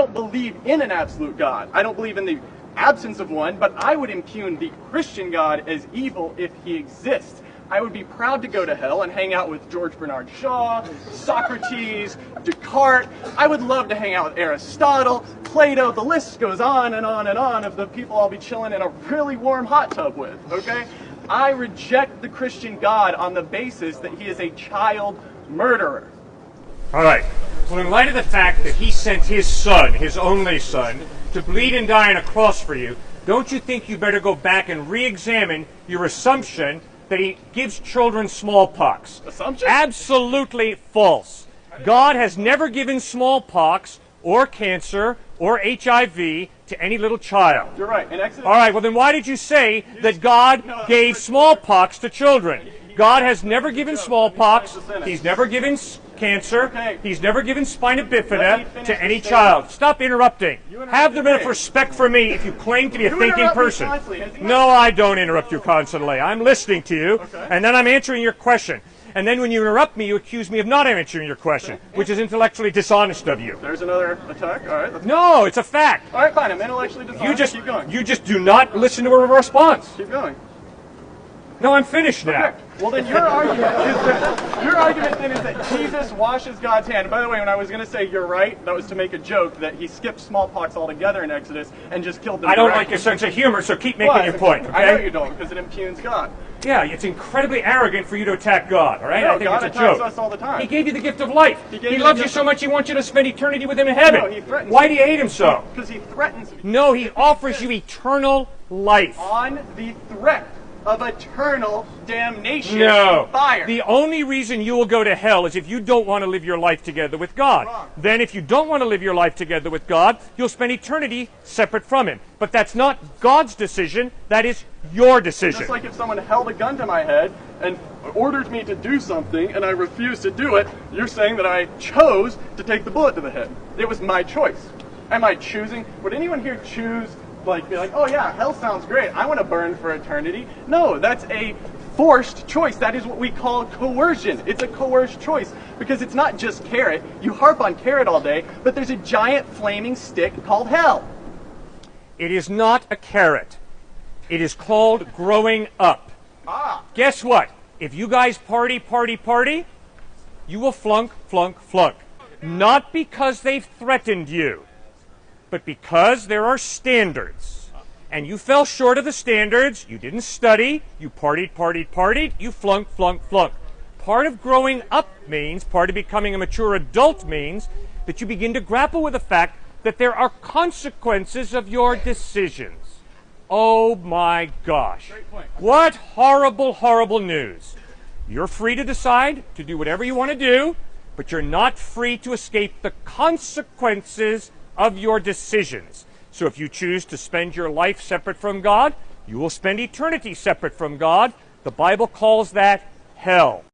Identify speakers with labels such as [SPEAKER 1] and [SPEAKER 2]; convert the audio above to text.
[SPEAKER 1] don't believe in an absolute God. I don't believe in the absence of one, but I would impugn the Christian God as evil if he exists. I would be proud to go to hell and hang out with George Bernard Shaw, Socrates, Descartes. I would love to hang out with Aristotle, Plato. The list goes on and on and on of the people I'll be chilling in a really warm hot tub with, okay? I reject the Christian God on the basis that he is a child murderer.
[SPEAKER 2] All right. Well, in light of the fact that he sent his son, his only son, to bleed and die on a cross for you, don't you think you better go back and re-examine your assumption that he gives children smallpox?
[SPEAKER 1] Assumption?
[SPEAKER 2] Absolutely false. God has never given smallpox or cancer or HIV to any little child.
[SPEAKER 1] You're right. In Exodus.
[SPEAKER 2] All right, well then why did you say that God gave smallpox to children? God has never given smallpox. He's never given cancer. He's never given spina bifida to any child. Stop interrupting. Have the bit of respect for me if you claim to be a thinking person. No, I don't interrupt you constantly. I'm listening to you, and then I'm answering your question. And then when you interrupt me, you accuse me of not answering your question, which is intellectually dishonest of you.
[SPEAKER 1] There's another attack. All right.
[SPEAKER 2] No, it's a fact.
[SPEAKER 1] All right, fine. I'm intellectually dishonest. Keep going.
[SPEAKER 2] You just do not listen to a response.
[SPEAKER 1] Keep going.
[SPEAKER 2] No, I'm finished now.
[SPEAKER 1] Okay. Well, then your argument is that Jesus washes God's hand. And by the way, when I was going to say you're right, that was to make a joke that he skipped smallpox altogether in Exodus and just killed them.
[SPEAKER 2] I don't like your sense of humor, so keep making your point. Okay?
[SPEAKER 1] I know you don't, because it impugns God.
[SPEAKER 2] Yeah, it's incredibly arrogant for you to attack God, all right?
[SPEAKER 1] No,
[SPEAKER 2] I think
[SPEAKER 1] God
[SPEAKER 2] it's a joke.
[SPEAKER 1] attacks us all the time.
[SPEAKER 2] He gave you the gift of life. He loves you so much he wants you to spend eternity with him in heaven.
[SPEAKER 1] No, he threatens
[SPEAKER 2] Why do you hate him so?
[SPEAKER 1] Because he threatens me.
[SPEAKER 2] No, he offers you eternal life.
[SPEAKER 1] On the threat of eternal damnation
[SPEAKER 2] No.
[SPEAKER 1] and fire.
[SPEAKER 2] The only reason you will go to hell is if you don't want to live your life together with God.
[SPEAKER 1] Wrong.
[SPEAKER 2] Then if you don't want to live your life together with God, you'll spend eternity separate from him. But that's not God's decision, that is your decision.
[SPEAKER 1] Just like if someone held a gun to my head and ordered me to do something and I refused to do it, you're saying that I chose to take the bullet to the head. It was my choice. Am I choosing? Would anyone here choose, be like, oh yeah, hell sounds great, I want to burn for eternity? No, that's a forced choice. That is what we call coercion. It's a coerced choice because it's not just carrot. You harp on carrot all day, but there's a giant flaming stick called hell.
[SPEAKER 2] It is not a carrot. It is called growing up. Guess what? If you guys party, you will flunk. Not because they've threatened you, but because there are standards. And you fell short of the standards, you didn't study, you partied, you flunk. Part of growing up means, part of becoming a mature adult means, that you begin to grapple with the fact that there are consequences of your decisions. Oh my gosh. What horrible news. You're free to decide to do whatever you want to do, but you're not free to escape the consequences of your decisions. So if you choose to spend your life separate from God, you will spend eternity separate from God. The Bible calls that hell.